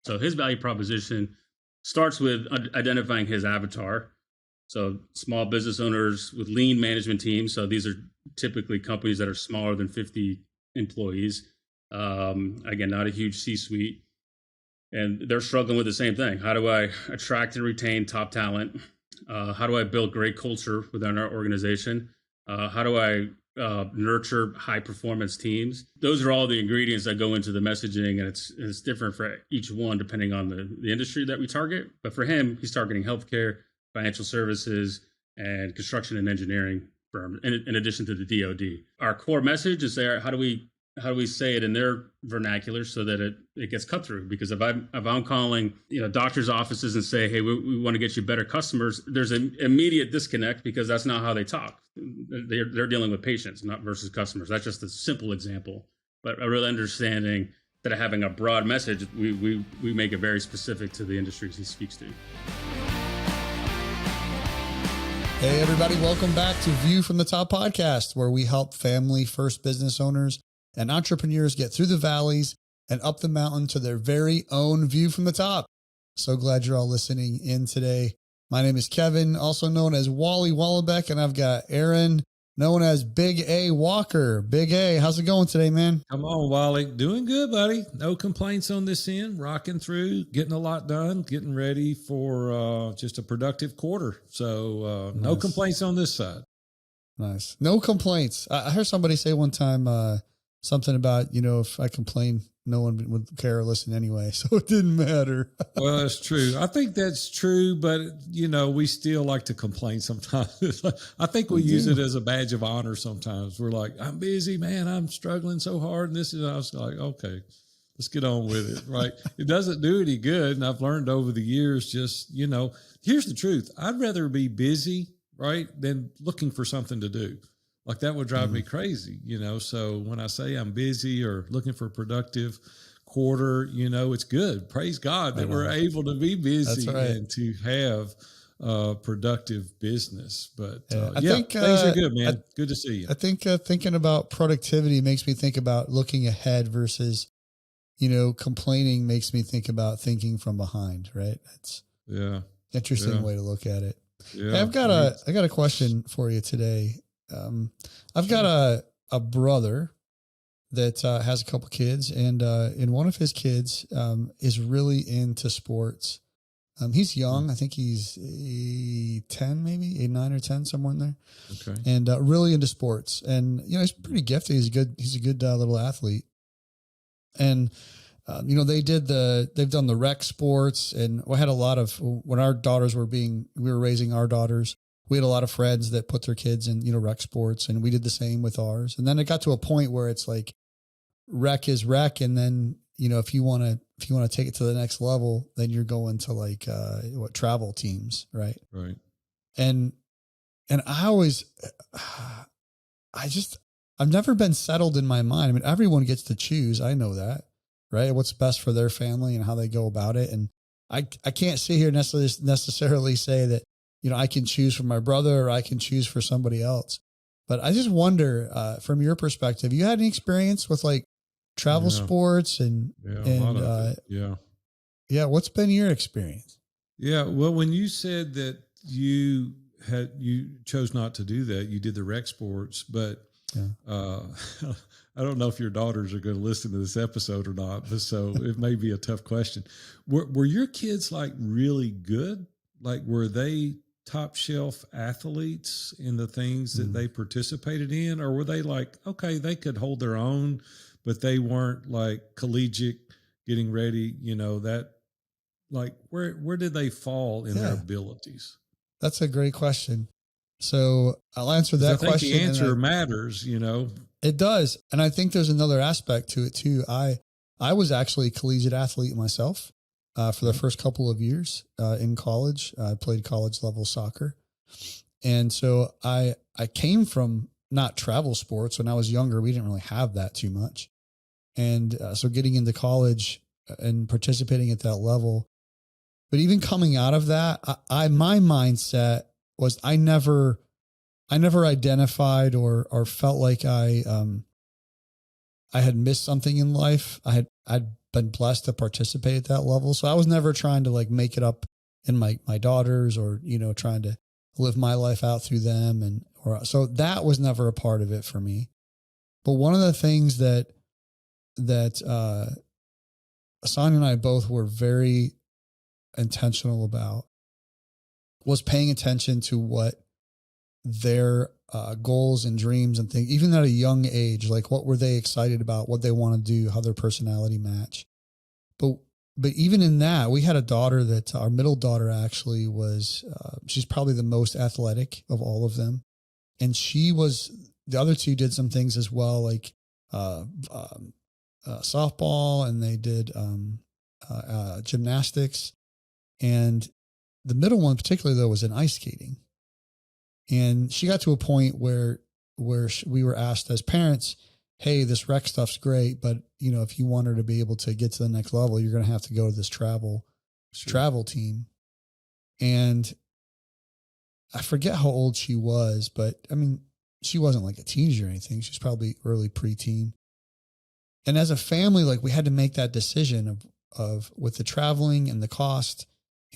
So his value proposition starts with identifying his avatar. So small business owners with lean management teams. So these are typically companies that are smaller than 50 employees. Again, not a huge C-suite. And they're struggling with the same thing. How do I attract and retain top talent? How do I build great culture within our organization? How do I nurture high performance teams? Those are all the ingredients that go into the messaging, and it's different for each one depending on the industry that we target. But for him, he's targeting healthcare, financial services, and construction and engineering firms, in addition to the DoD. Our core message is there. How do we say it in their vernacular so that it gets cut through? Because if I'm calling doctors' offices and say, hey, we want to get you better customers, there's an immediate disconnect because that's not how they talk. They're dealing with patients, not versus customers. That's just a simple example. But a real understanding that having a broad message, we make it very specific to the industries he speaks to. Hey, everybody. Welcome back to View from the Top podcast, where we help family first business owners and entrepreneurs get through the valleys and up the mountain to their very own view from the top. So glad you're all listening in today. My name is Kevin, also known as Wally Wallenbeck, and I've got Aaron, known as Big A Walker. Big A, how's it going today, man? Come on, Wally. Doing good, buddy. No complaints on this end. Rocking through, getting a lot done, getting ready for just a productive quarter. So nice. No complaints on this side. Nice. No complaints. I heard somebody say one time something about, if I complain, no one would care or listen anyway. So it didn't matter. Well, that's true. I think that's true, but we still like to complain sometimes. I think we use it as a badge of honor sometimes. We're like, I'm busy, man. I'm struggling so hard. And I was like, okay, let's get on with it. Right. It doesn't do any good. And I've learned over the years, just, here's the truth. I'd rather be busy, right, than looking for something to do. Like that would drive me crazy, So when I say I'm busy or looking for a productive quarter, it's good. Praise God that we're able to be busy and to have productive business. But I think things are good, man. Good to see you. I think thinking about productivity makes me think about looking ahead versus, complaining makes me think about thinking from behind, right? That's interesting way to look at it. Yeah. Hey, I got a question for you today. I've got a brother that has a couple kids, and one of his kids is really into sports. He's young. I think he's 10, maybe 9 or 10, somewhere in there. Okay. And really into sports, and he's pretty gifted. He's a good little athlete. And they've done the rec sports, and we had a lot of when our daughters we were raising our daughters. We had a lot of friends that put their kids in, rec sports, and we did the same with ours. And then it got to a point where it's like rec is rec. And then, if you want to take it to the next level, then you're going to like, travel teams. Right. Right. And I've never been settled in my mind. I mean, everyone gets to choose. I know that, right? What's best for their family and how they go about it. And I can't sit here necessarily say that, I can choose for my brother or I can choose for somebody else. But I just wonder, from your perspective, you had any experience with like travel sports and what's been your experience? Yeah. Well, when you said that you chose not to do that, you did the rec sports, but I don't know if your daughters are going to listen to this episode or not, but so it may be a tough question. Were your kids like really good? Like, were they top shelf athletes in the things that they participated in? Or were they like, okay, they could hold their own, but they weren't like collegiate getting ready, that like, where did they fall in their abilities? That's a great question. So I'll answer that question. The answer matters, It does. And I think there's another aspect to it too. I was actually a collegiate athlete myself. For the first couple of years in college. I played college level soccer. And so I came from not travel sports. When I was younger, we didn't really have that too much. And so getting into college and participating at that level, but even coming out of that, my mindset was I never identified or felt like I had missed something in life. I'd been blessed to participate at that level. So I was never trying to like make it up in my daughters or, trying to live my life out through them. So that was never a part of it for me. But one of the things that Sonia and I both were very intentional about was paying attention to what their goals and dreams and things, even at a young age, like what were they excited about, what they want to do, how their personality match. But even in that, we had a daughter that our middle daughter actually was, she's probably the most athletic of all of them. And the other two did some things as well, like softball, and they did gymnastics. And the middle one particularly, though, was in ice skating. And she got to a point where we were asked as parents, hey, this rec stuff's great, but if you want her to be able to get to the next level, you're going to have to go to this travel team. And I forget how old she was, but I mean, she wasn't like a teenager or anything. She was probably early preteen. And as a family, like we had to make that decision of with the traveling and the cost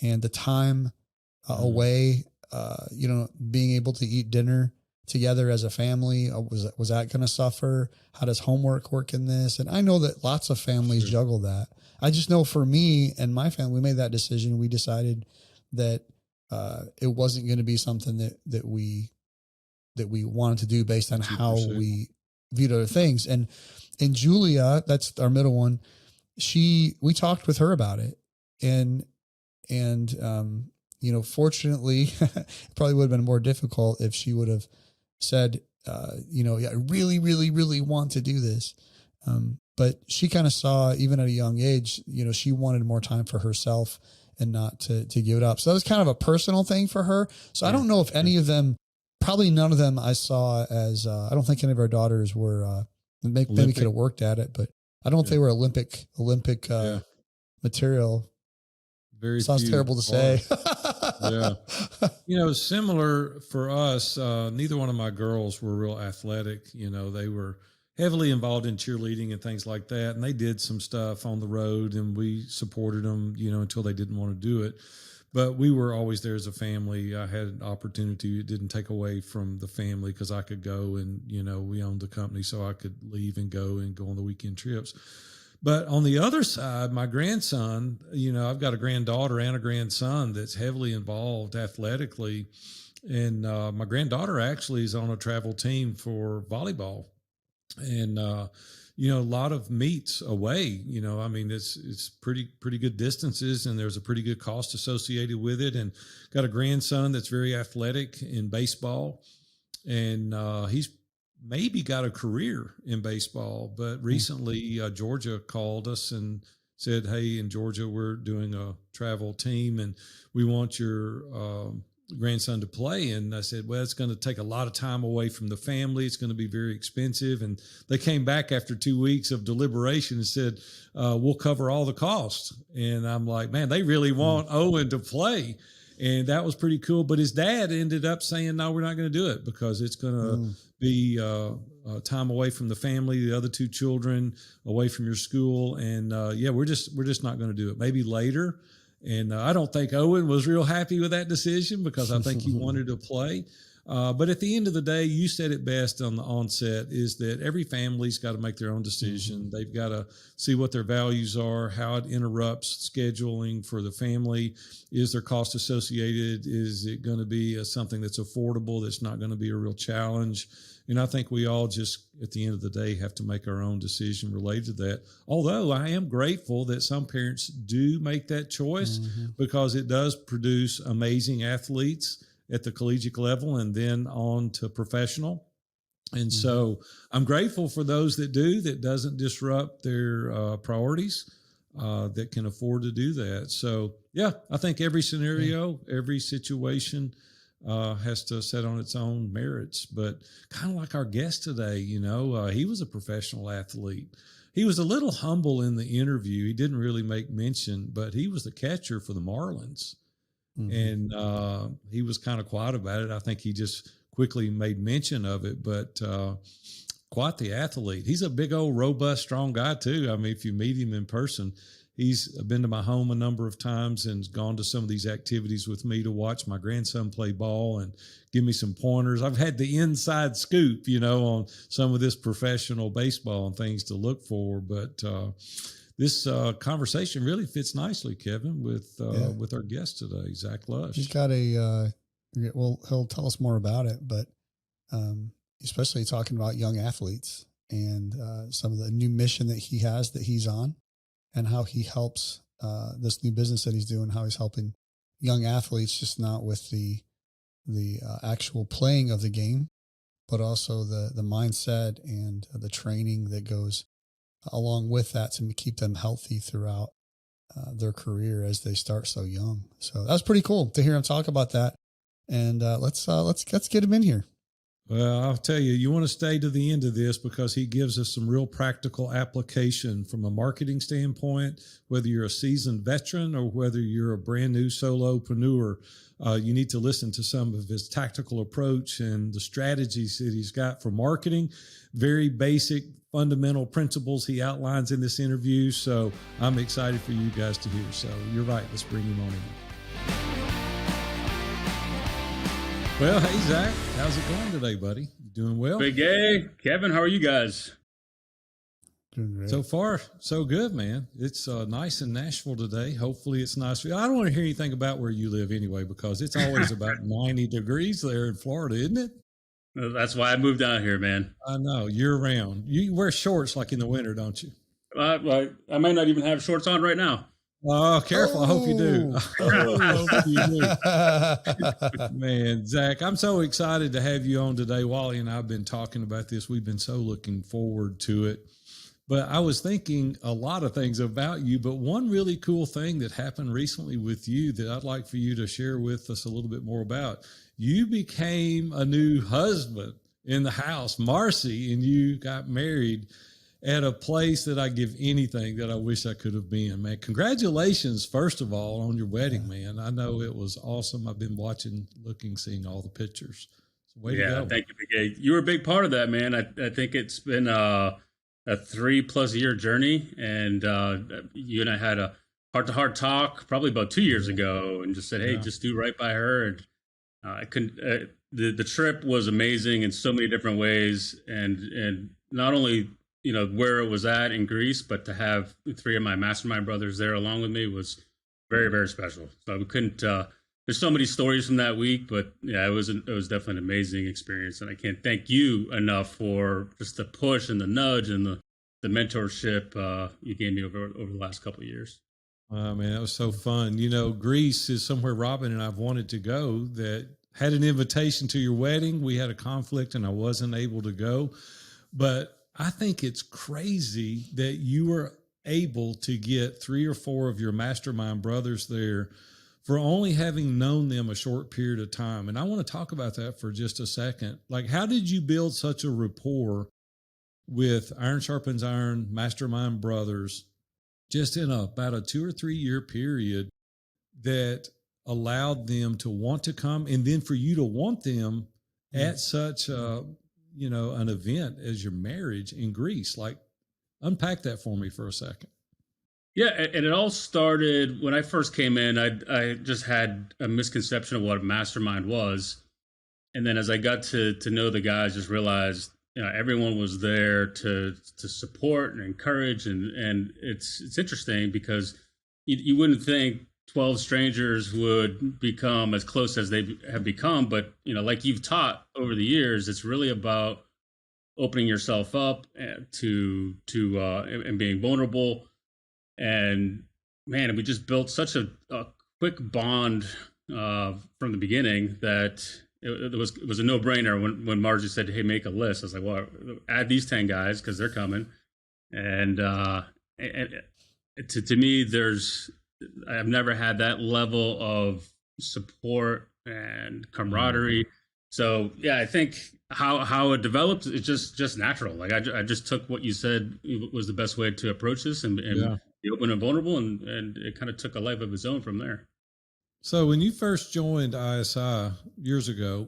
and the time away, being able to eat dinner together as a family, was that going to suffer? How does homework work in this? And I know that lots of families juggle that. I just know for me and my family, we made that decision. We decided that it wasn't going to be something that we wanted to do based on how we viewed other things. And Julia, that's our middle one, we talked with her about it, and fortunately, it probably would have been more difficult if she would have said, I really, really, really want to do this. But she kind of saw, even at a young age, she wanted more time for herself and not to give it up. So that was kind of a personal thing for her. So I don't know if any of them, probably none of them I saw as, I don't think any of our daughters were, maybe could have worked at it, but I don't think they were Olympic material. Very Sounds terrible to say. Yeah. Similar for us, neither one of my girls were real athletic. They were heavily involved in cheerleading and things like that. And they did some stuff on the road, and we supported them, until they didn't want to do it. But we were always there as a family. I had an opportunity. It didn't take away from the family because I could go and, we owned the company, so I could leave and go on the weekend trips. But on the other side, my grandson, I've got a granddaughter and a grandson that's heavily involved athletically. And my granddaughter actually is on a travel team for volleyball. And, a lot of meets away, it's pretty good distances, and there's a pretty good cost associated with it. And got a grandson that's very athletic in baseball, and he's maybe got a career in baseball. But recently Georgia called us and said, hey, in Georgia, we're doing a travel team and we want your grandson to play. And I said, well, it's going to take a lot of time away from the family. It's going to be very expensive. And they came back after 2 weeks of deliberation and said, we'll cover all the costs. And I'm like, man, they really want Owen to play. And that was pretty cool. But his dad ended up saying, no, we're not going to do it because it's going to be time away from the family, the other two children, away from your school. And we're just not going to do it. Maybe later. And I don't think Owen was real happy with that decision because I think he wanted to play. But at the end of the day, you said it best on the onset, is that every family's got to make their own decision. Mm-hmm. They've got to see what their values are, how it interrupts scheduling for the family. Is there cost associated? Is it going to be something that's affordable, that's not going to be a real challenge? And I think we all just, at the end of the day, have to make our own decision related to that. Although I am grateful that some parents do make that choice because it does produce amazing athletes at the collegiate level and then on to professional. And so I'm grateful for those that do, that doesn't disrupt their priorities, that can afford to do that. So, I think every scenario, every situation has to set on its own merits. But kind of like our guest today, he was a professional athlete. He was a little humble in the interview. He didn't really make mention, but he was the catcher for the Marlins. And he was kind of quiet about it. I think he just quickly made mention of it. But quite the athlete. He's a big old robust, strong guy too. I mean, if you meet him in person, he's been to my home a number of times and gone to some of these activities with me to watch my grandson play ball and give me some pointers. I've had the inside scoop, on some of this professional baseball and things to look for. But this conversation really fits nicely, Kevin, with our guest today, Zach Lush. He's got he'll tell us more about it, but especially talking about young athletes and some of the new mission that he has that he's on, and how he helps this new business that he's doing, how he's helping young athletes, just not with the actual playing of the game, but also the mindset and the training that goes along with that to keep them healthy throughout their career as they start so young. So that was pretty cool to hear him talk about that. And let's get him in here. Well, I'll tell you, you want to stay to the end of this because he gives us some real practical application from a marketing standpoint, whether you're a seasoned veteran or whether you're a brand new solopreneur. You need to listen to some of his tactical approach and the strategies that he's got for marketing. Very basic, fundamental principles he outlines in this interview. So I'm excited for you guys to hear. So you're right. Let's bring him on in. Well, hey, Zach, how's it going today, buddy? You doing well? Big A, Kevin, how are you guys? Doing great. So far, so good, man. It's nice in Nashville today. Hopefully it's nice. I don't want to hear anything about where you live anyway, because it's always about 90 degrees there in Florida, isn't it? That's why I moved down here, man. I know, year round. You wear shorts like in the winter, don't you? I may not even have shorts on right now. Oh, careful. I hope you do. I hope you do. Man, Zach, I'm so excited to have you on today. Wally and I have been talking about this. We've been so looking forward to it. But I was thinking a lot of things about you, but one really cool thing that happened recently with you that I'd like for you to share with us a little bit more about. You became a new husband in the house, Marcy, and you got married at a place that I give anything that I wish I could have been, man. Congratulations, first of all, on your wedding, man. I know it was awesome. I've been watching, seeing all the pictures. So way to go. Thank you, Big A. You were a big part of that, man. I think it's been a 3+ year journey, and you and I had a heart-to-heart talk probably about 2 years ago, and just said, hey, just do right by her. And I couldn't. The trip was amazing in so many different ways, and not only where it was at in Greece, but to have 3 of my mastermind brothers there along with me was very, very special. So we couldn't. There's so many stories from that week, but yeah, it was definitely an amazing experience, and I can't thank you enough for just the push and the nudge and the mentorship you gave me over the last couple of years. Oh, man, that was so fun. Greece is somewhere Robin and I've wanted to go. That had an invitation to your wedding. We had a conflict and I wasn't able to go, but I think it's crazy that you were able to get 3 or 4 of your mastermind brothers there for only having known them a short period of time. And I want to talk about that for just a second. Like, how did you build such a rapport with Iron Sharpens Iron Mastermind Brothers just in about a 2 or 3 year period that allowed them to want to come, and then for you to want them at such an event as your marriage in Greece? Like, unpack that for me for a second. Yeah, and it all started when I first came in. I just had a misconception of what a mastermind was, and then as I got to know the guys, just realized everyone was there to support and encourage, and it's interesting because you wouldn't think 12 strangers would become as close as they have become, but like you've taught over the years, it's really about opening yourself up to and being vulnerable. And man, we just built such a quick bond from the beginning that it was a no-brainer when Margie said, hey, make a list. I was like, well, add these 10 guys because they're coming. And to me, I've never had that level of support and camaraderie. So yeah, I think how it developed is just natural. Like I just took what you said was the best way to approach this and be open and vulnerable, and it kind of took a life of its own from there. So when you first joined ISI years ago,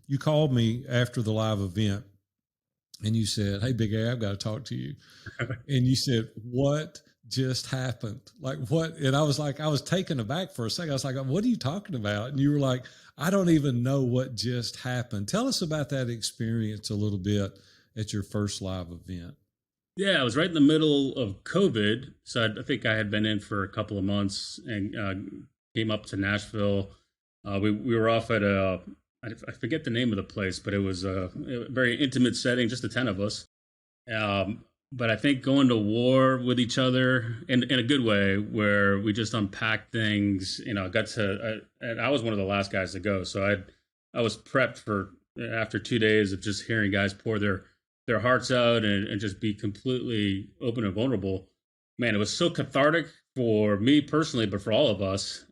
you called me after the live event and you said, "Hey, Big A, I've got to talk to you." And you said, "What just happened? Like what?" And I was like, I was taken aback for a second. I was like, "What are you talking about?" And you were like, "I don't even know what just happened." Tell us about that experience a little bit at your first live event. Yeah, I was right in the middle of COVID, so I think I had been in for a couple of months and came up to Nashville. We were off at I forget the name of the place, but it was a very intimate setting, just the 10 of us. But I think going to war with each other in a good way, where we just unpacked things. Got to and I was one of the last guys to go, so I was prepped for after 2 days of just hearing guys pour their hearts out and just be completely open and vulnerable. Man, it was so cathartic for me personally, but for all of us,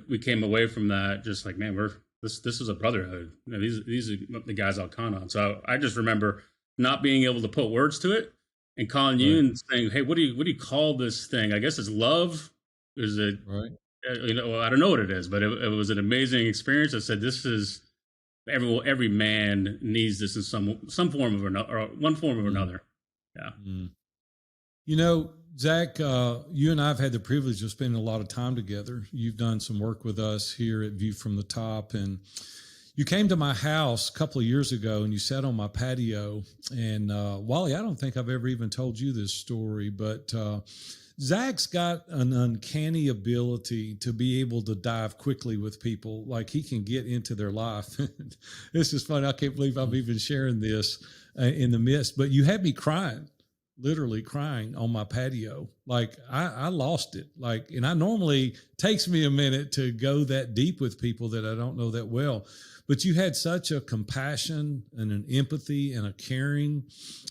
we came away from that just like, man, this is a brotherhood. These are the guys I'll count on. So I just remember not being able to put words to it and calling you Right. and saying, hey, what do you call this thing? I guess it's love. Is it? Right. I don't know what it is, but it was an amazing experience. I said, this is every man needs this in some form of another, or one form or Mm. another. Yeah. Mm. Zach, you and I have had the privilege of spending a lot of time together. You've done some work with us here at View from the Top, and you came to my house a couple of years ago and you sat on my patio. And Wally, I don't think I've ever even told you this story, but Zach's got an uncanny ability to be able to dive quickly with people. Like he can get into their life. This is fun. I can't believe I'm even sharing this in the midst, but you had me crying, literally crying on my patio. Like I lost it. Like, and I normally takes me a minute to go that deep with people that I don't know that well, but you had such a compassion and an empathy and a caring,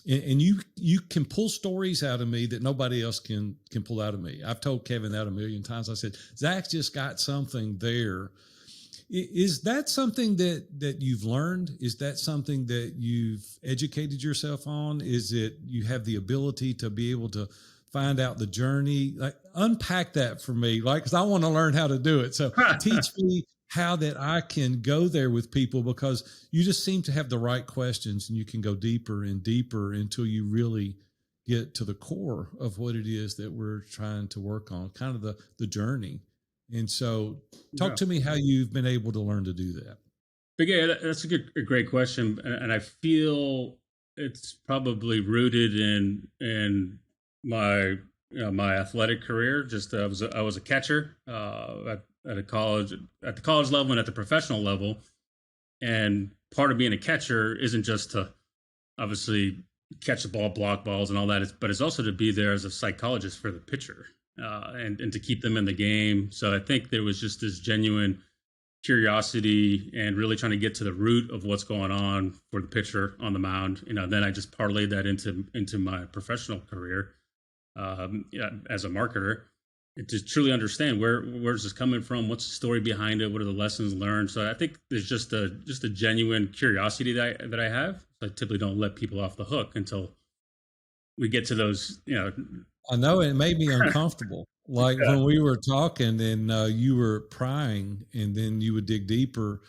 and you can pull stories out of me that nobody else can pull out of me. I've told Kevin that a million times. I said, Zach just got something there. Is that something that you've learned? Is that something that you've educated yourself on? Is it you have the ability to be able to find out the journey? Like unpack that for me, like, because I want to learn how to do it. So teach me how that I can go there with people, because you just seem to have the right questions and you can go deeper and deeper until you really get to the core of what it is that we're trying to work on, kind of the journey. And so talk to me how you've been able to learn to do that. But yeah, that's a great question. And I feel it's probably rooted in my my athletic career. Just I was a catcher at the college level and at the professional level. And part of being a catcher isn't just to obviously catch the ball, block balls, and all that, but it's also to be there as a psychologist for the pitcher and to keep them in the game. So I think there was just this genuine curiosity and really trying to get to the root of what's going on for the pitcher on the mound. Then I just parlayed that into my professional career as a marketer, to truly understand where's this coming from, what's the story behind it, what are the lessons learned. So I think there's just a genuine curiosity that I have. So I typically don't let people off the hook until we get to those. I know it made me uncomfortable. Like Yeah. when we were talking and you were prying, and then you would dig deeper,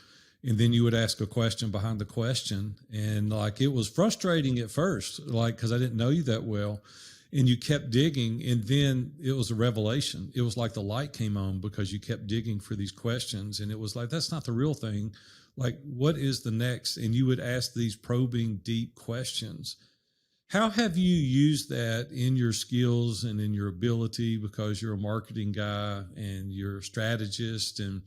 and then you would ask a question behind the question. And like, it was frustrating at first, like, cause I didn't know you that well, and you kept digging. And then it was a revelation. It was like the light came on because you kept digging for these questions. And it was like, that's not the real thing. Like, what is the next? And you would ask these probing, deep questions. How have you used that in your skills and in your ability, because you're a marketing guy and you're a strategist and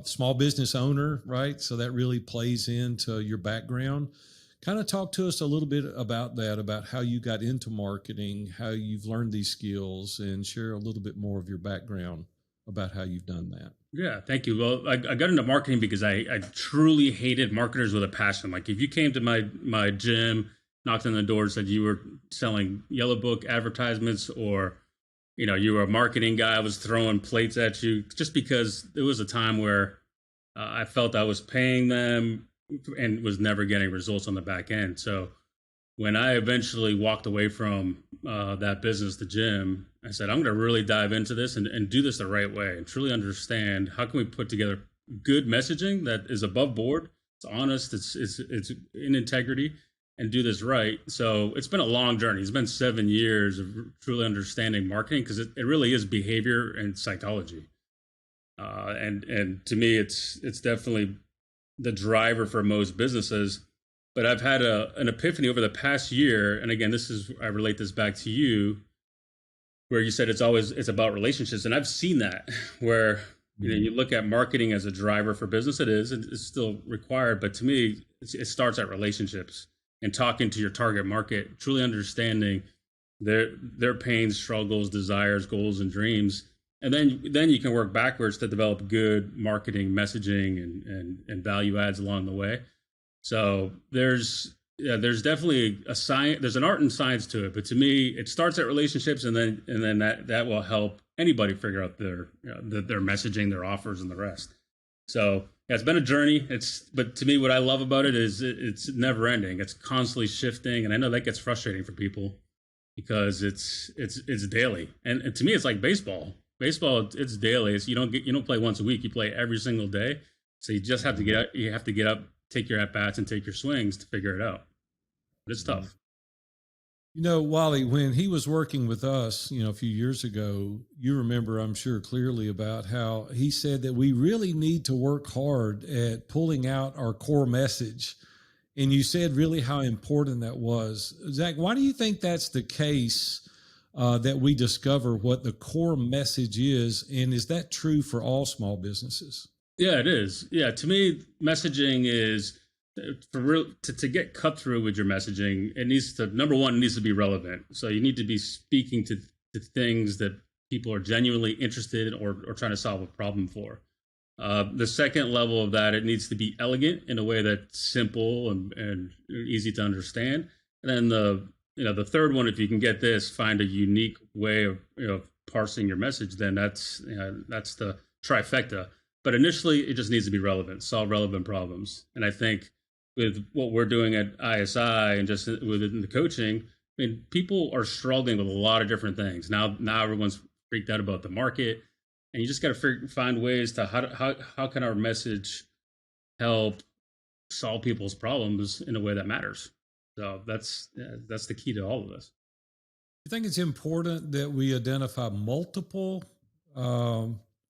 small business owner, right? So that really plays into your background. Kind of talk to us a little bit about that, about how you got into marketing, how you've learned these skills, and share a little bit more of your background about how you've done that. Yeah, thank you. Well, I got into marketing because I truly hated marketers with a passion. Like if you came to my gym, knocked on the door, said you were selling yellow book advertisements, or you were a marketing guy, I was throwing plates at you, just because there was a time where I felt I was paying them and was never getting results on the back end. So when I eventually walked away from that business, the gym, I said, I'm going to really dive into this and do this the right way and truly understand how can we put together good messaging that is above board, it's honest, it's in integrity, and do this right. So it's been a long journey. It's been 7 years of truly understanding marketing, because it really is behavior and psychology. And to me, it's definitely the driver for most businesses. But I've had an epiphany over the past year, and again, I relate this back to you, where you said it's about relationships, and I've seen that where you look at marketing as a driver for business. It's still required, but to me, it starts at relationships and talking to your target market, truly understanding their pains, struggles, desires, goals, and dreams. And then you can work backwards to develop good marketing messaging and value adds along the way. So there's definitely there's an art and science to it, but to me, it starts at relationships, and then that will help anybody figure out their messaging, their offers, and the rest. So yeah, it's been a journey. But to me, what I love about it is it's never ending. It's constantly shifting, and I know that gets frustrating for people because it's daily. And to me, it's like baseball. Baseball, it's daily. You don't play once a week. You play every single day. So you just have to get up. You have to get up, take your at bats, and take your swings to figure it out. But it's tough. Wally, when he was working with us, a few years ago, you remember, I'm sure clearly, about how he said that we really need to work hard at pulling out our core message. And you said really how important that was. Zach, why do you think that's the case, that we discover what the core message is? And is that true for all small businesses? Yeah, it is. Yeah, to me, messaging is for real. To get cut through with your messaging, it needs to, number one, it needs to be relevant. So you need to be speaking to things that people are genuinely interested in or trying to solve a problem for. The second level of that, it needs to be elegant in a way that's simple and easy to understand. And then the third one, if you can get this, find a unique way of parsing your message, then that's the trifecta. But initially, it just needs to be relevant, solve relevant problems. And I think with what we're doing at ISI and just within the coaching, I mean, people are struggling with a lot of different things. Now everyone's freaked out about the market, and you just got to find ways to how can our message help solve people's problems in a way that matters. So that's the key to all of this. You think it's important that we identify multiple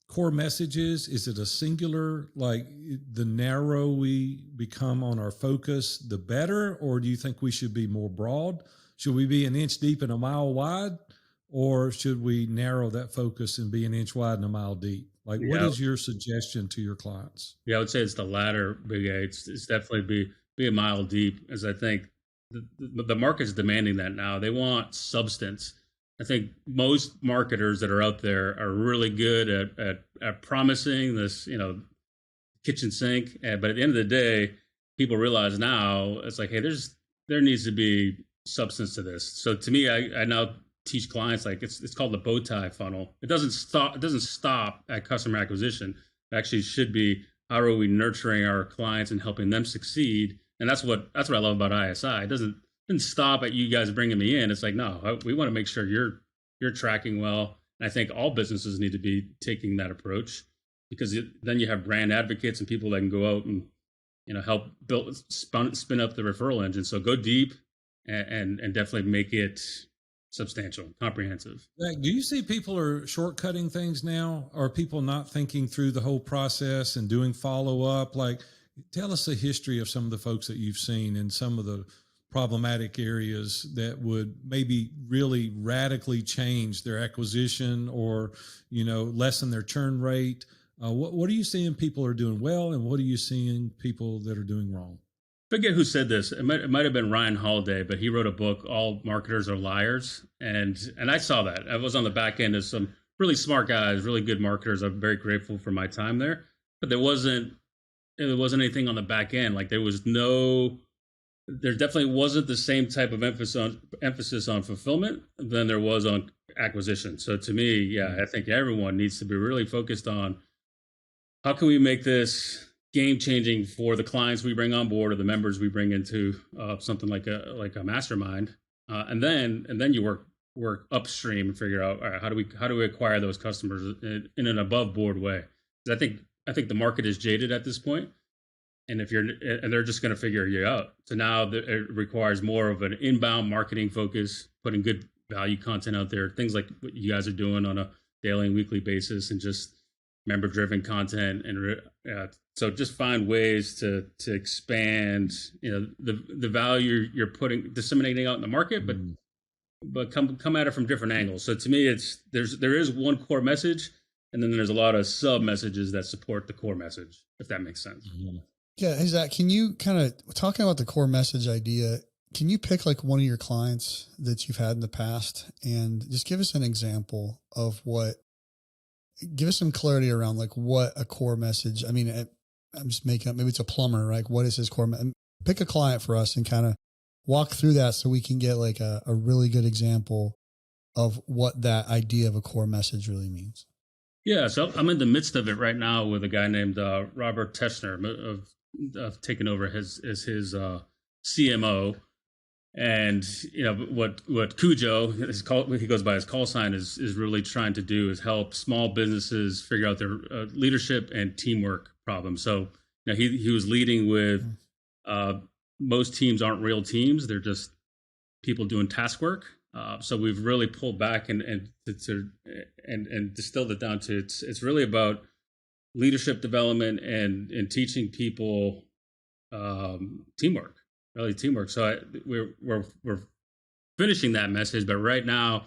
core messages? Is it a singular, like the narrow we become on our focus, the better? Or do you think we should be more broad? Should we be an inch deep and a mile wide? Or should we narrow that focus and be an inch wide and a mile deep? Like, what is your suggestion to your clients? Yeah, I would say it's the latter, Big A. It's definitely be a mile deep, as I think the market's demanding that now. They want substance. I think most marketers that are out there are really good at promising this, kitchen sink. But at the end of the day, people realize now it's like, hey, there needs to be substance to this. So to me, I now teach clients, like it's called the bow tie funnel. It doesn't stop at customer acquisition. It actually should be, how are we nurturing our clients and helping them succeed? And that's what I love about ISI. It doesn't stop at you guys bringing me in. It's like, no, we want to make sure you're tracking well. And I think all businesses need to be taking that approach, because then you have brand advocates and people that can go out and help spin up the referral engine. So go deep and definitely make it substantial, comprehensive. Do you see people are shortcutting things now? Are people not thinking through the whole process and doing follow up? Like, tell us the history of some of the folks that you've seen in some of the problematic areas that would maybe really radically change their acquisition or, lessen their churn rate. What are you seeing people are doing well, and what are you seeing people that are doing wrong? Forget who said this. It might have been Ryan Holiday, but he wrote a book, All Marketers Are Liars. And I saw that. I was on the back end of some really smart guys, really good marketers. I'm very grateful for my time there. But there wasn't anything on the back end. Like there definitely wasn't the same type of emphasis on fulfillment than there was on acquisition. So to me, yeah, I think everyone needs to be really focused on how can we make this game changing for the clients we bring on board or the members we bring into something like a mastermind, and then you work upstream and figure out, all right, how do we acquire those customers in an above board way? I think the market is jaded at this point. and they're just going to figure you out. So now it requires more of an inbound marketing focus, putting good value content out there, things like what you guys are doing on a daily and weekly basis, and just member driven content. And so just find ways to expand, the value you're disseminating out in the market, but come at it from different angles. So to me, there is one core message, and then there's a lot of sub messages that support the core message, if that makes sense. Mm-hmm. Yeah. Hey, Zach, can you kind of, talking about the core message idea, can you pick like one of your clients that you've had in the past and just give us an example of give us some clarity around like what a core message, I mean, I'm just making up, maybe it's a plumber, right? What is his core? Pick a client for us and kind of walk through that so we can get like a really good example of what that idea of a core message really means. Yeah, so I'm in the midst of it right now with a guy named Robert Teschner of taking over as his CMO, and what Cujo he goes by his call sign is really trying to do is help small businesses figure out their leadership and teamwork problems. So he was leading with most teams aren't real teams; they're just people doing task work. So we've really pulled back and distilled it down to it's really about leadership development and teaching people teamwork, really teamwork. So we're finishing that message, but right now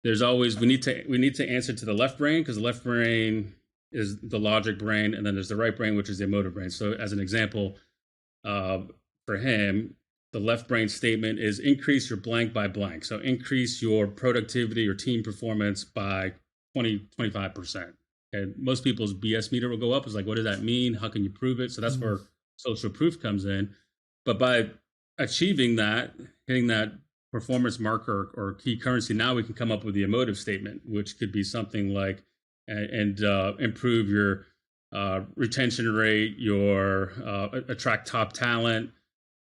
there's always we need to answer to the left brain, because the left brain is the logic brain, and then there's the right brain, which is the emotive brain. So as an example, for him, the left brain statement is increase your blank by blank. So increase your productivity or team performance by 25%. And most people's BS meter will go up. It's like, what does that mean? How can you prove it? So that's where social proof comes in. But by achieving that, hitting that performance marker or key currency, now we can come up with the emotive statement, which could be something like, and improve your retention rate, your attract top talent,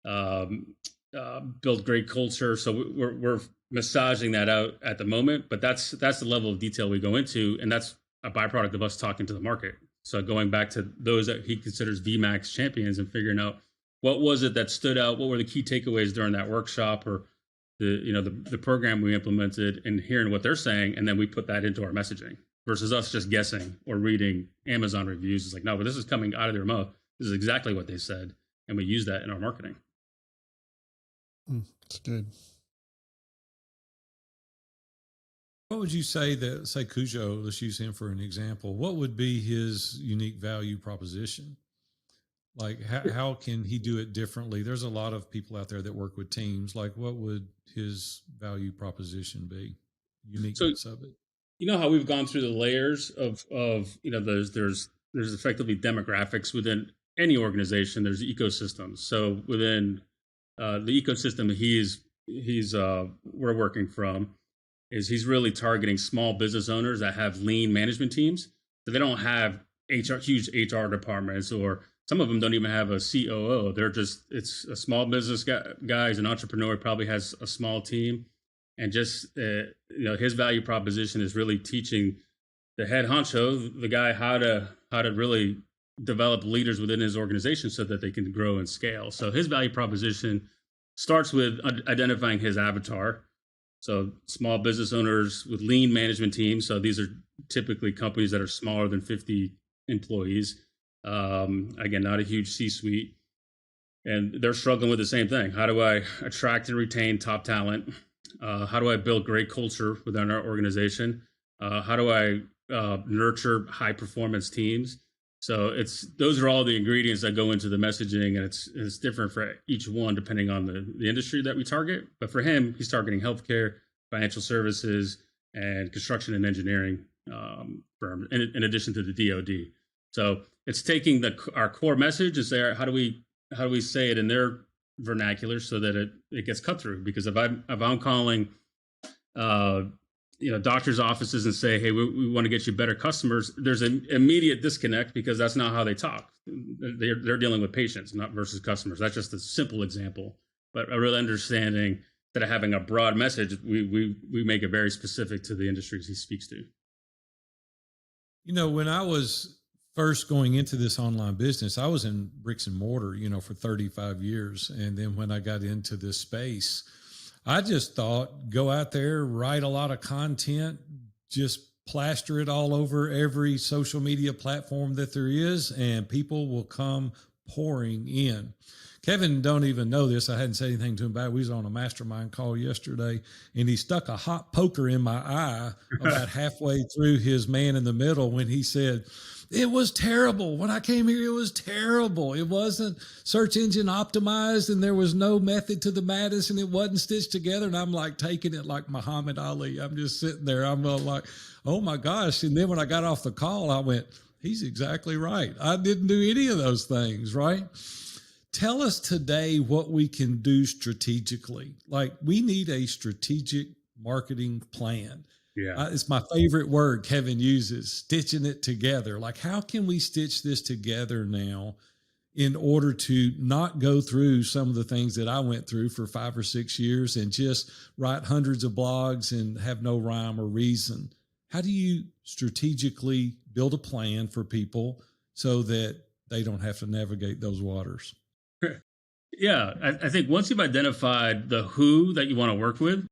build great culture. So we're massaging that out at the moment, but that's the level of detail we go into, and that's a byproduct of us talking to the market. So going back to those that he considers VMAX champions and figuring out what was it that stood out, what were the key takeaways during that workshop or the program we implemented, and hearing what they're saying, and then we put that into our messaging versus us just guessing or reading Amazon reviews. It's like, no, but this is coming out of their mouth. This is exactly what they said, and we use that in our marketing. That's good. What would you say say Cujo, let's use him for an example. What would be his unique value proposition? Like how can he do it differently? There's a lot of people out there that work with teams. Like what would his value proposition be? Uniqueness of it. You know how we've gone through the layers of there's effectively demographics within any organization. There's ecosystems. So within the ecosystem we're working from is he's really targeting small business owners that have lean management teams. So they don't have huge HR departments, or some of them don't even have a COO. It's a small business guy, he's an entrepreneur, probably has a small team. And just, his value proposition is really teaching the head honcho, the guy, how to really develop leaders within his organization so that they can grow and scale. So his value proposition starts with identifying his avatar. So small business owners with lean management teams. So these are typically companies that are smaller than 50 employees. Again, not a huge C-suite. And they're struggling with the same thing. How do I attract and retain top talent? How do I build great culture within our organization? How do I nurture high performance teams? So those are all the ingredients that go into the messaging, and it's different for each one depending on the industry that we target. But for him, he's targeting healthcare, financial services, and construction and engineering firm, in addition to the DoD. So it's taking our core message and say, how do we say it in their vernacular so that it gets cut through? Because if I'm calling doctors' offices and say, hey, we want to get you better customers, there's an immediate disconnect because that's not how they talk. They're dealing with patients, not versus customers. That's just a simple example. But a real understanding that having a broad message, we make it very specific to the industries he speaks to. When I was first going into this online business, I was in bricks and mortar, for 35 years. And then when I got into this space, I just thought, go out there, write a lot of content, just plaster it all over every social media platform that there is, and people will come pouring in. Kevin don't even know this. I hadn't said anything to him about it. We was on a mastermind call yesterday, and he stuck a hot poker in my eye about halfway through his man in the middle when he said, it was terrible. When I came here, it was terrible. It wasn't search engine optimized, and there was no method to the madness, and it wasn't stitched together. And I'm like taking it like Muhammad Ali. I'm just sitting there. I'm like, oh my gosh. And then when I got off the call, I went, he's exactly right. I didn't do any of those things, right? Tell us today what we can do strategically. Like, we need a strategic marketing plan. Yeah. It's my favorite word Kevin uses, stitching it together. Like, how can we stitch this together now in order to not go through some of the things that I went through for 5 or 6 years and just write hundreds of blogs and have no rhyme or reason? How do you strategically build a plan for people so that they don't have to navigate those waters? Yeah, I think once you've identified the who that you want to work with,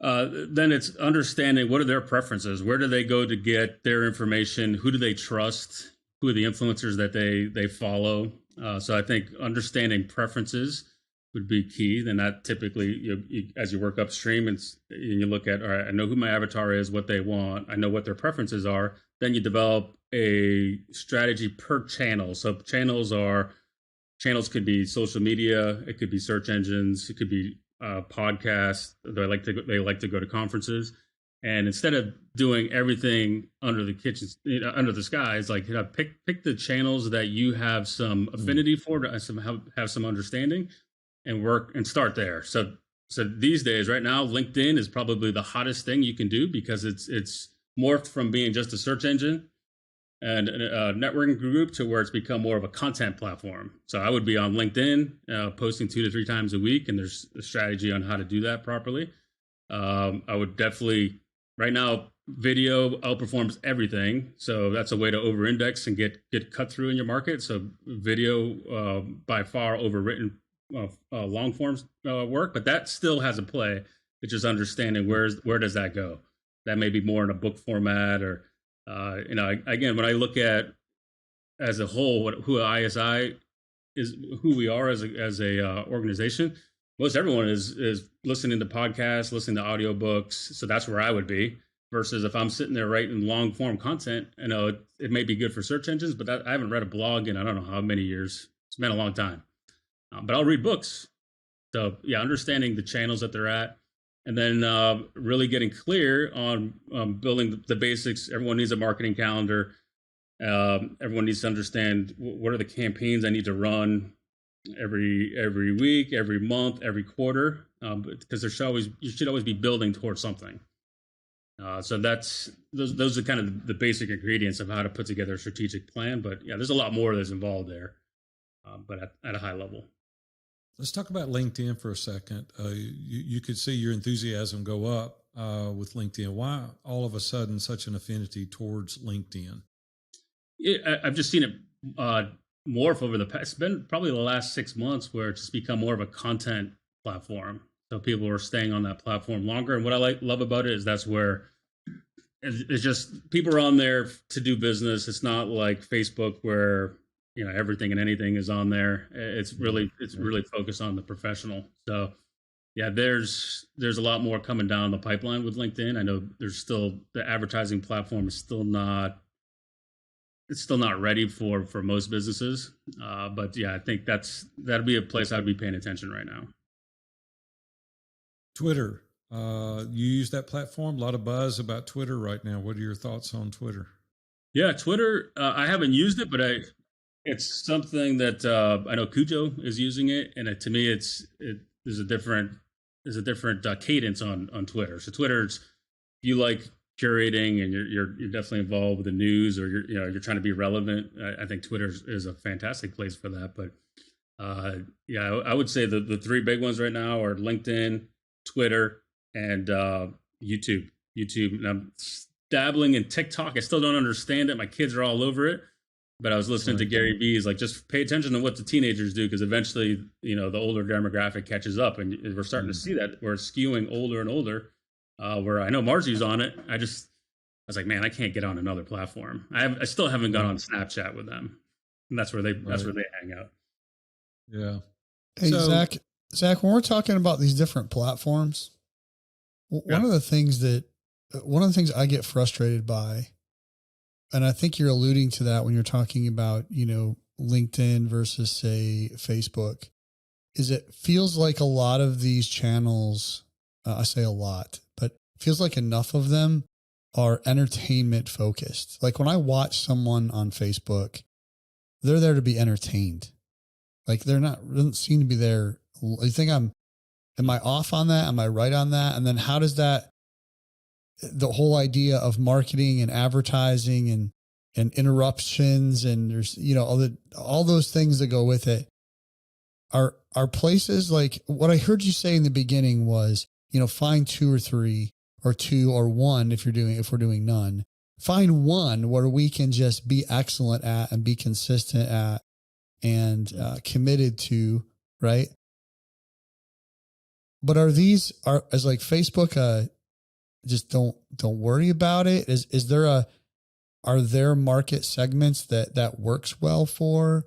then it's understanding what are their preferences, where do they go to get their information, who do they trust, who are the influencers that they follow. So I think understanding preferences would be key. Then that typically, as you work upstream and you look at, all right, I know who my avatar is, what they want, I know what their preferences are. Then you develop a strategy per channel. So channels could be social media, it could be search engines, it could be podcasts. They like to go to conferences, and instead of doing everything under the kitchen, under the skies, like pick the channels that you have some affinity for, to have some understanding, and work and start there. So these days, right now, LinkedIn is probably the hottest thing you can do because it's morphed from being just a search engine and a networking group to where it's become more of a content platform. So I would be on LinkedIn, posting 2 to 3 times a week, and there's a strategy on how to do that properly. I would definitely, right now, video outperforms everything. So that's a way to over-index and get cut through in your market. So video by far over written long forms work, but that still has a play. It's just understanding where does that go. That may be more in a book format or again, when I look at as a whole, who ISI is, who we are as a organization, most everyone is listening to podcasts, listening to audiobooks. So that's where I would be. Versus if I'm sitting there writing long form content, it may be good for search engines, but I haven't read a blog in I don't know how many years. It's been a long time, but I'll read books. So yeah, understanding the channels that they're at. And then really getting clear on building the basics. Everyone needs a marketing calendar. Everyone needs to understand what are the campaigns I need to run every week, every month, every quarter, because you should always be building towards something. So those are kind of the basic ingredients of how to put together a strategic plan. But yeah, there's a lot more that's involved there, but at a high level. Let's talk about LinkedIn for a second. You could see your enthusiasm go up with LinkedIn. Why all of a sudden such an affinity towards LinkedIn? I've just seen it morph over the past. It's been probably the last 6 months where it's just become more of a content platform. So people are staying on that platform longer. And what I love about it is that's where it's just people are on there to do business. It's not like Facebook where everything and anything is on there. It's really focused on the professional. So yeah, there's a lot more coming down the pipeline with LinkedIn. I know there's still the advertising platform is still not ready for most businesses. But yeah, I think that'd be a place I'd be paying attention right now. Twitter, you use that platform. A lot of buzz about Twitter right now. What are your thoughts on Twitter? Yeah, Twitter. I haven't used it, but it's something that I know Cujo is using it, and to me, there's a different cadence on Twitter. So Twitter's, if you like curating and you're definitely involved with the news, or you're trying to be relevant, I think Twitter is a fantastic place for that. But I would say the 3 big ones right now are LinkedIn, Twitter, and YouTube. And I'm dabbling in TikTok. I still don't understand it. My kids are all over it. But I was listening to Gary Vee's like, just pay attention to what the teenagers do, because eventually, the older demographic catches up, and we're starting to see that we're skewing older and older. Where I know Margie's on it, I was like, man, I can't get on another platform. I still haven't gone on Snapchat with them, and that's where they hang out. Yeah. Hey, Zach, when we're talking about these different platforms, one of the things I get frustrated by, and I think you're alluding to that when you're talking about, LinkedIn versus, say, Facebook, is it feels like a lot of these channels, I say a lot, but feels like enough of them are entertainment focused. Like when I watch someone on Facebook, they're there to be entertained. Like doesn't seem to be there. I think am I off on that? Am I right on that? And then how does the whole idea of marketing and advertising and interruptions, and there's, all those things that go with it are places like what I heard you say in the beginning was, find two or three or two or one. If we're doing none, find one where we can just be excellent at and be consistent at and committed to, right? But is like Facebook, just don't worry about it? Are there market segments that works well for,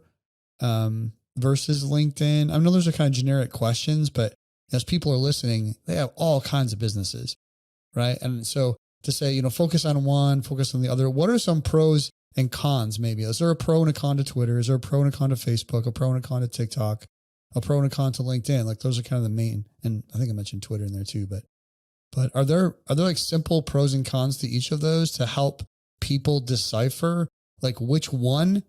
versus LinkedIn? I know those are kind of generic questions, but as people are listening, they have all kinds of businesses, right? And so to say, focus on one, focus on the other, what are some pros and cons maybe? Is there a pro and a con to Twitter? Is there a pro and a con to Facebook, a pro and a con to TikTok, a pro and a con to LinkedIn? Like those are kind of the main, and I think I mentioned Twitter in there too, but are there like simple pros and cons to each of those to help people decipher like which one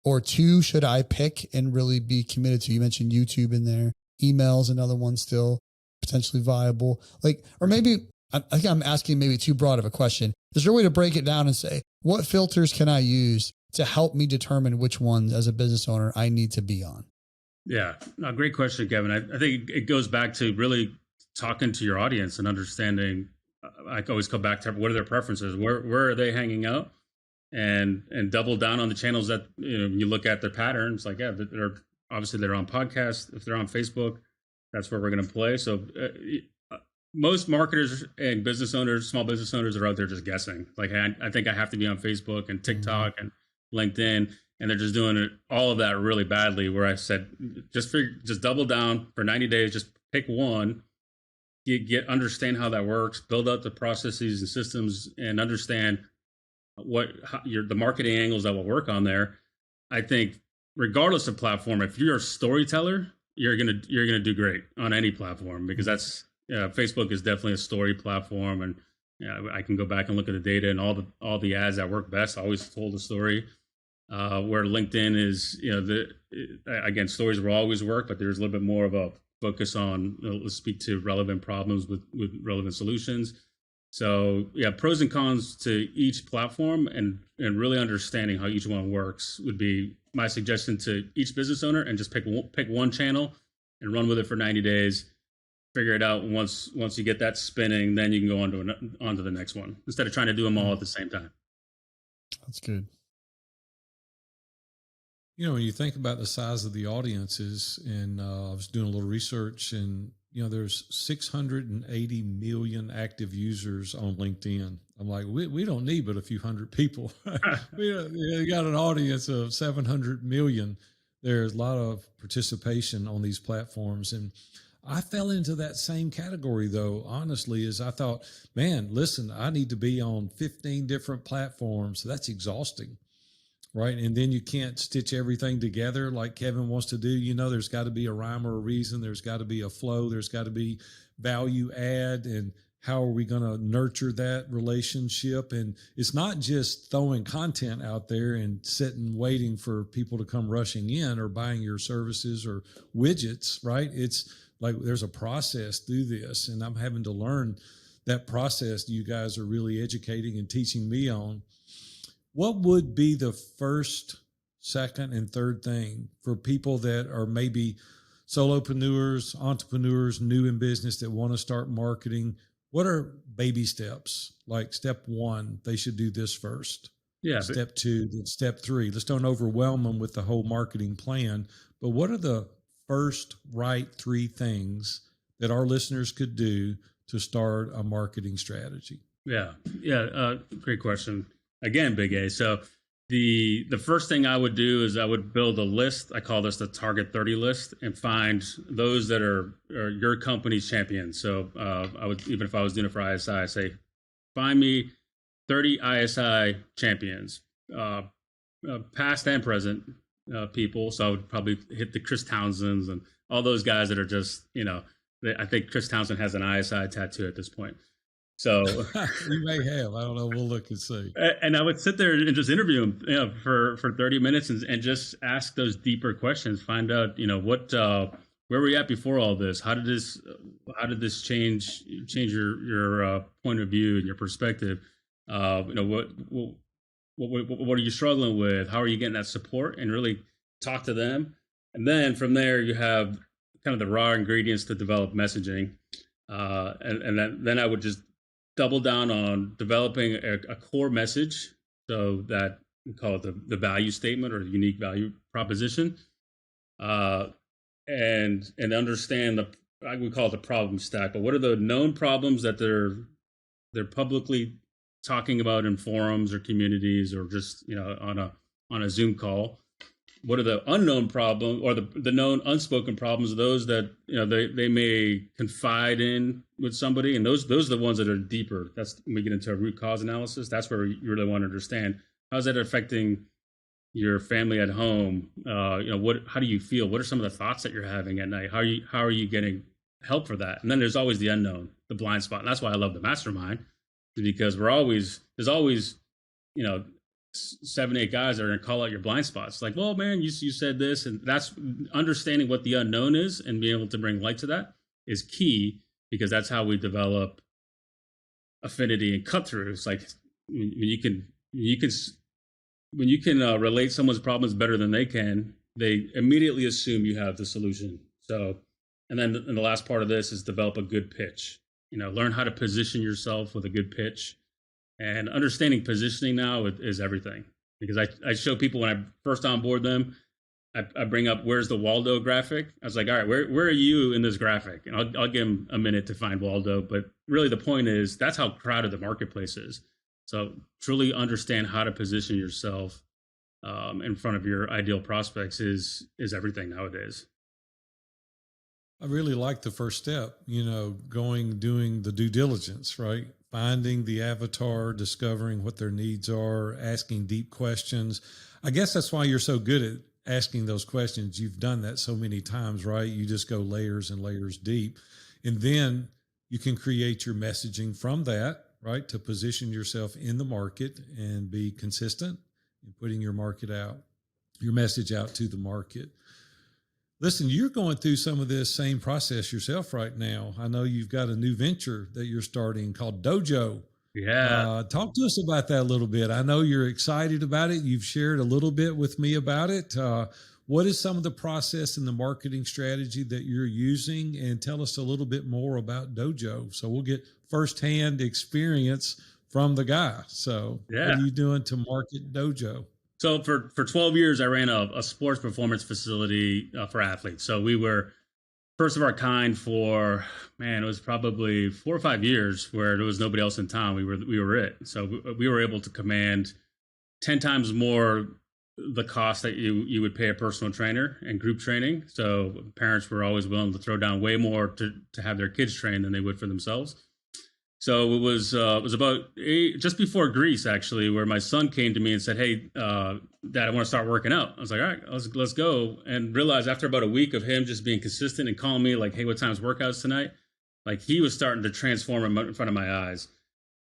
or two should I pick and really be committed to? You mentioned YouTube in there, email's another one still potentially viable. Like, or maybe I think I'm asking maybe too broad of a question. Is there a way to break it down and say, what filters can I use to help me determine which ones as a business owner I need to be on? Yeah, no, great question, Kevin. I think it goes back to really talking to your audience and understanding. I always come back to what are their preferences, where are they hanging out, and double down on the channels that you look at their patterns. Like, they're obviously on podcasts. If they're on Facebook, that's where we're going to play. So most marketers and business owners, small business owners, are out there just guessing. Like, I think I have to be on Facebook and TikTok and LinkedIn, and they're just doing all of that really badly. Where I said, just double down for 90 days, just pick one. Understand how that works, build out the processes and systems, and understand the marketing angles that will work on there. I think regardless of platform, if you're a storyteller, you're gonna do great on any platform, because that's Facebook is definitely a story platform, and I can go back and look at the data and all the ads that work best always told a story. Where LinkedIn is, again, stories will always work, but there's a little bit more of a focus on, let's speak to relevant problems with relevant solutions. So pros and cons to each platform, and really understanding how each one works would be my suggestion to each business owner. And just pick one channel and run with it for 90 days. Figure it out. Once you get that spinning, then you can go on to the next one, instead of trying to do them all at the same time. That's good. When you think about the size of the audiences, and I was doing a little research, and there's 680 million active users on LinkedIn. I'm like, we don't need but a few hundred people. We got an audience of 700 million. There's a lot of participation on these platforms, and I fell into that same category, though, honestly, as I thought, man, listen, I need to be on 15 different platforms. That's exhausting. Right. And then you can't stitch everything together like Kevin wants to do. There's got to be a rhyme or a reason. There's got to be a flow. There's got to be value add. And how are we going to nurture that relationship? And it's not just throwing content out there and sitting waiting for people to come rushing in or buying your services or widgets. Right. It's like there's a process through this, and I'm having to learn that process. You guys are really educating and teaching me on. What would be the first, second, and third thing for people that are maybe solopreneurs, entrepreneurs, new in business that want to start marketing? What are baby steps? Like step one, they should do this first. Yeah. step 2, then step 3. Let's don't overwhelm them with the whole marketing plan. But what are the first right 3 things that our listeners could do to start a marketing strategy? Yeah. Great question. Again, Big A. So the first thing I would do is I would build a list. I call this the Target 30 list, and find those that are your company's champions. So I would, even if I was doing it for ISI, I say, find me 30 ISI champions, past and present people. So I would probably hit the Chris Townsends and all those guys that are just, I think Chris Townsend has an ISI tattoo at this point. So you may have. I don't know. We'll look and see. And I would sit there and just interview them, for 30 minutes and just ask those deeper questions. Find out, where were you at before all this? How did this change your point of view and your perspective? What are you struggling with? How are you getting that support? And really talk to them. And then from there, you have kind of the raw ingredients to develop messaging. And then I would just double down on developing a core message, so that we call it the value statement or the unique value proposition, and understand we call it the problem stack. But what are the known problems that they're publicly talking about in forums or communities, or just on a Zoom call? What are the unknown problems, or the known unspoken problems, those that they may confide in with somebody? And those are the ones that are deeper. That's when we get into a root cause analysis. That's where you really want to understand, how's that affecting your family at home? How do you feel? What are some of the thoughts that you're having at night? How are you getting help for that? And then there's always the unknown, the blind spot. And that's why I love the mastermind, because there's always 7, 8 guys that are going to call out your blind spots. Like, well, man, you said this. And that's understanding what the unknown is and being able to bring light to that is key, because that's how we develop affinity and cut through. It's like when you can relate someone's problems better than they can, they immediately assume you have the solution. So, and then the last part of this is develop a good pitch. Learn how to position yourself with a good pitch. And understanding positioning now is everything, because I show people when I first onboard them, I bring up, where's the Waldo graphic? I was like, all right, where are you in this graphic? And I'll give them a minute to find Waldo. But really the point is, that's how crowded the marketplace is. So truly understand how to position yourself in front of your ideal prospects is everything nowadays. I really like the first step, doing the due diligence, right? Finding the avatar, discovering what their needs are, asking deep questions. I guess that's why you're so good at asking those questions. You've done that so many times, right? You just go layers and layers deep. And then you can create your messaging from that, right? To position yourself in the market and be consistent in putting your message out to the market. Listen, you're going through some of this same process yourself right now. I know you've got a new venture that you're starting called Dojo. Yeah. Talk to us about that a little bit. I know you're excited about it. You've shared a little bit with me about it. What is some of the process and the marketing strategy that you're using? And tell us a little bit more about Dojo, so we'll get firsthand experience from the guy. So Yeah. What are you doing to market Dojo? So for 12 years, I ran a sports performance facility for athletes. So we were first of our kind for, it was probably 4 or 5 years where there was nobody else in town. We were it. So we were able to command 10 times more the cost that you would pay a personal trainer and group training. So parents were always willing to throw down way more to have their kids trained than they would for themselves. So it was about just before Greece, actually, where my son came to me and said, "Hey, Dad, I want to start working out." I was like, "All right, let's go." And realized after about a week of him just being consistent and calling me like, "Hey, what time's workouts tonight?" Like, he was starting to transform in front of my eyes.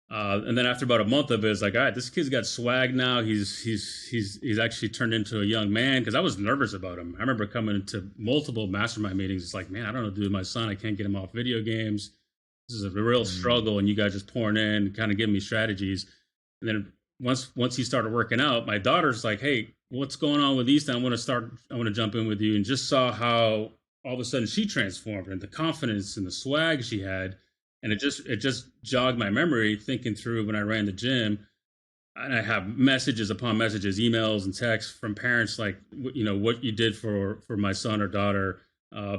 And then after about a month of it, it's like, all right, this kid's got swag now. He's actually turned into a young man, because I was nervous about him. I remember coming into multiple mastermind meetings. It's like, man, I don't know what to do with my son. I can't get him off video games. This is a real struggle, and you guys just pouring in, kind of giving me strategies. And then once he started working out, my daughter's like, "Hey, what's going on with Easton? I want to jump in with you." And just saw how all of a sudden she transformed, and the confidence and the swag she had. And it just jogged my memory, thinking through when I ran the gym. and I have messages upon messages, emails and texts from parents like, what you did for my son or daughter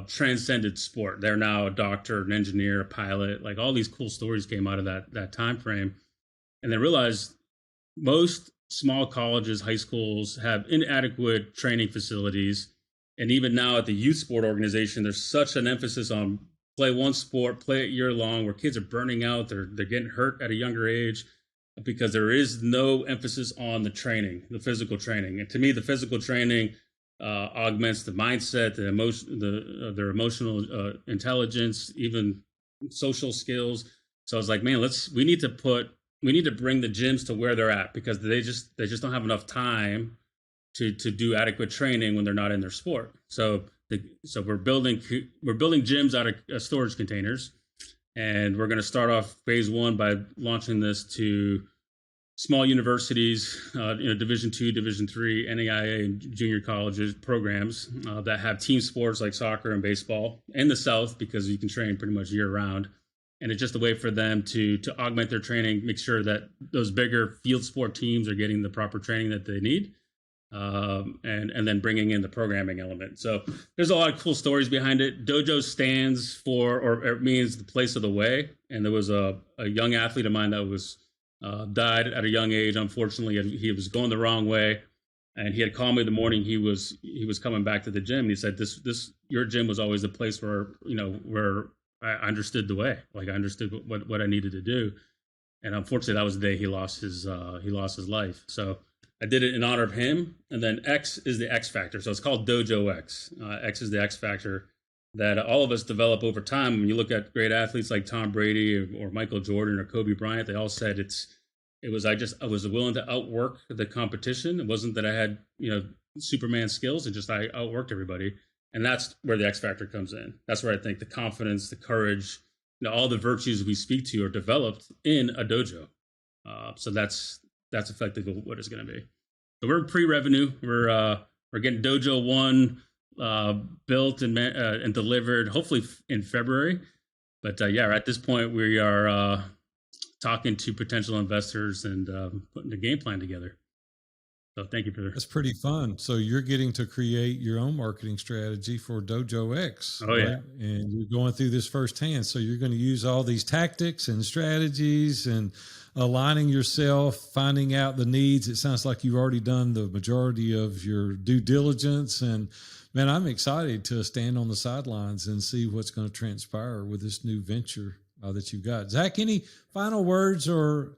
transcended sport. They're now a doctor, an engineer, a pilot. Like all these cool stories came out of that time frame, and then realized most small colleges, high schools have inadequate training facilities, and even now at the youth sport organization, there's such an emphasis on play one sport, play it year long, where kids are burning out, they're getting hurt at a younger age because there is no emphasis on the training, the physical training. And to me, the physical training augments the mindset, the emotion, their emotional intelligence, even social skills. So I was like, man, we need to bring the gyms to where they're at, because they just don't have enough time to do adequate training when they're not in their sport. So we're building gyms out of storage containers, and we're going to start off phase one by launching this to small universities, Division II, Division III, NAIA, and junior colleges programs that have team sports like soccer and baseball in the South, because you can train pretty much year round. And it's just a way for them to augment their training, make sure that those bigger field sport teams are getting the proper training that they need, and then bringing in the programming element. So there's a lot of cool stories behind it. Dojo stands for, or it means the place of the way. And there was a young athlete of mine that was died at a young age. Unfortunately, he was going the wrong way, and he had called me the morning he was coming back to the gym. And he said, your gym was always the place where I understood the way, like I understood what I needed to do. And unfortunately, that was the day he lost his life. So I did it in honor of him. And then X is the X factor. So it's called Dojo X. X is the X factor that all of us develop over time. When you look at great athletes like Tom Brady or Michael Jordan or Kobe Bryant, they all said I was willing to outwork the competition. It wasn't that I had, Superman skills. It just, I outworked everybody. And that's where the X factor comes in. That's where I think the confidence, the courage, all the virtues we speak to are developed in a dojo. So that's effectively what it's going to be. So we're pre-revenue. We're getting Dojo 1 built and delivered, hopefully in February. But at this point we are talking to potential investors and putting the game plan together. So thank you for that. That's pretty fun. So you're getting to create your own marketing strategy for Dojo X. Oh, right? Yeah. And you're going through this firsthand. So you're going to use all these tactics and strategies and aligning yourself, finding out the needs. It sounds like you've already done the majority of your due diligence. And man, I'm excited to stand on the sidelines and see what's going to transpire with this new venture that you've got. Zach, any final words or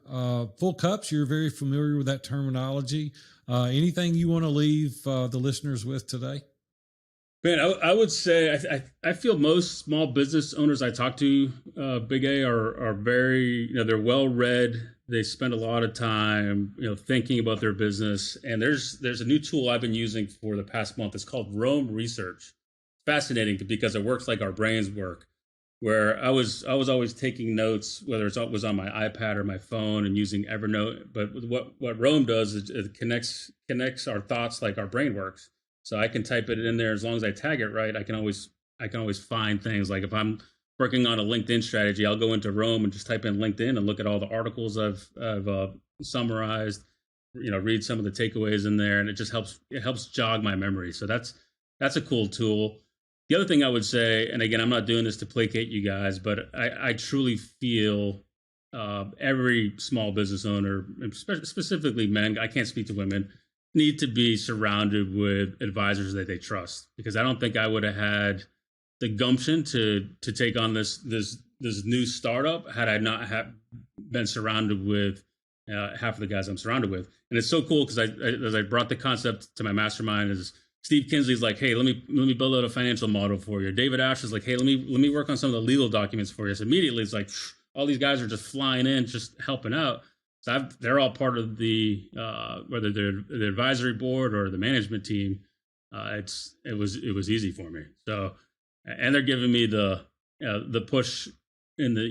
full cups? You're very familiar with that terminology. Anything you want to leave the listeners with today? Man, I would say I feel most small business owners I talk to, Big A, are very, they're well read. They spend a lot of time, thinking about their business. And there's a new tool I've been using for the past month. It's called Rome Research. Fascinating because it works like our brains work. Where I was always taking notes, whether it was on my iPad or my phone, and using Evernote. But what Rome does is it connects our thoughts like our brain works. So I can type it in there as long as I tag it right. I can always find things. Like if I'm working on a LinkedIn strategy, I'll go into Rome and just type in LinkedIn and look at all the articles I've summarized. Read some of the takeaways in there, and it just helps jog my memory. So that's a cool tool. The other thing I would say, and again, I'm not doing this to placate you guys, but I truly feel every small business owner, specifically men, I can't speak to women, need to be surrounded with advisors that they trust. Because I don't think I would have had the gumption to take on this new startup had I not have been surrounded with half of the guys I'm surrounded with. And it's so cool because as I brought the concept to my mastermind, is Steve Kinsley's like, hey, let me build out a financial model for you. David Ash is like, hey, let me work on some of the legal documents for you. So immediately it's like all these guys are just flying in, just helping out. So they're all part of the whether they're the advisory board or the management team. It was easy for me. So, and they're giving me the push in the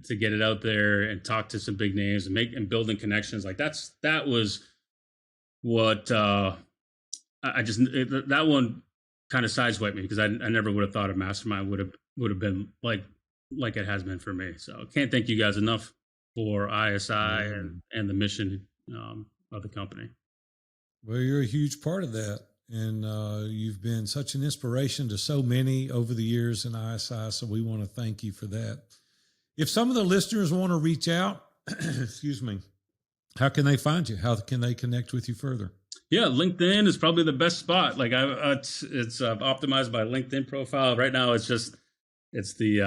to get it out there and talk to some big names and building connections. Like that was what. That one kind of sideswiped me because I never would have thought a mastermind would have been like it has been for me. So can't thank you guys enough for ISI and the mission of the company. Well, you're a huge part of that. And you've been such an inspiration to so many over the years in ISI. So we want to thank you for that. If some of the listeners want to reach out, excuse me, how can they find you? How can they connect with you further? Yeah, LinkedIn is probably the best spot. Like it's optimized by LinkedIn profile. Right now, it's the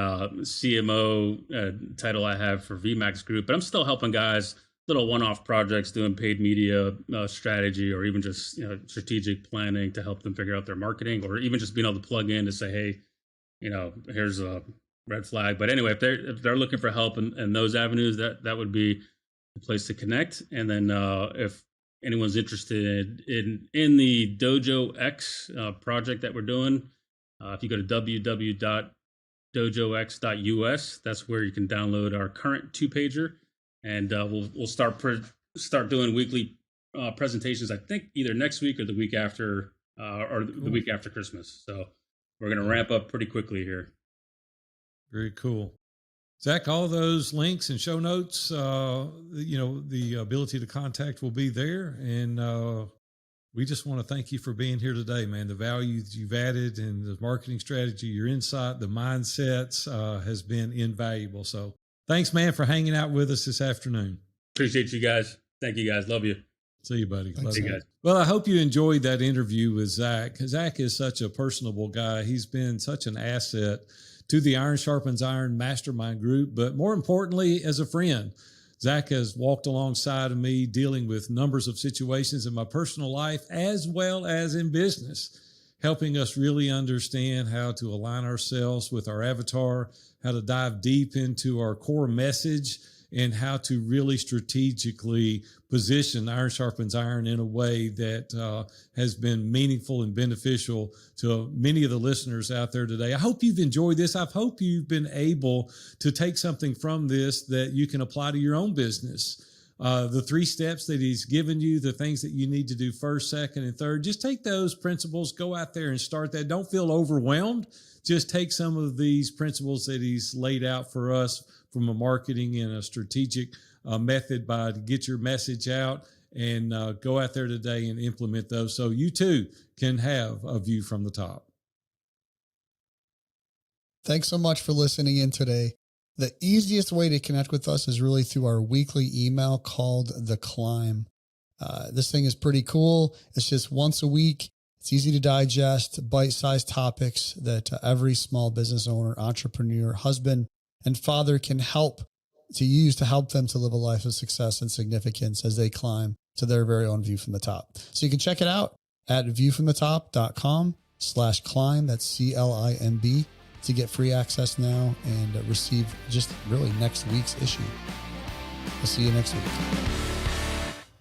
CMO title I have for VMAX Group, but I'm still helping guys, little one-off projects, doing paid media strategy, or even just strategic planning to help them figure out their marketing, or even just being able to plug in to say, hey, here's a red flag. But anyway, if they're looking for help in those avenues, that would be the place to connect. And then if anyone's interested in the Dojo X project that we're doing, if you go to www.dojox.us, that's where you can download our current 2-pager, and we'll start doing weekly presentations. I think either next week or the week after, the week after Christmas. So we're going to ramp up pretty quickly here. Very cool. Zach, all those links and show notes, the ability to contact will be there. And we just want to thank you for being here today, man. The value that you've added and the marketing strategy, your insight, the mindsets has been invaluable. So thanks, man, for hanging out with us this afternoon. Appreciate you guys. Thank you, guys. Love you. See you, buddy. Thanks, you guys. Well, I hope you enjoyed that interview with Zach. Zach is such a personable guy. He's been such an asset to the Iron Sharpens Iron Mastermind Group, but more importantly, as a friend. Zach has walked alongside of me dealing with numbers of situations in my personal life as well as in business, helping us really understand how to align ourselves with our avatar, how to dive deep into our core message, and how to really strategically position Iron Sharpens Iron in a way that has been meaningful and beneficial to many of the listeners out there today. I hope you've enjoyed this. I hope you've been able to take something from this that you can apply to your own business. The 3 steps that he's given you, the things that you need to do first, second, and third, just take those principles, go out there and start that. Don't feel overwhelmed. Just take some of these principles that he's laid out for us from a marketing and a strategic method to get your message out, and go out there today and implement those so you too can have a view from the top. Thanks so much for listening in today. The easiest way to connect with us is really through our weekly email called The Climb. This thing is pretty cool. It's just once a week. It's easy to digest, bite-sized topics that every small business owner, entrepreneur, husband, and father can help to use to help them to live a life of success and significance as they climb to their very own view from the top. So you can check it out at viewfromthetop.com/climb. That's CLIMB to get free access now and receive just really next week's issue. We'll see you next week.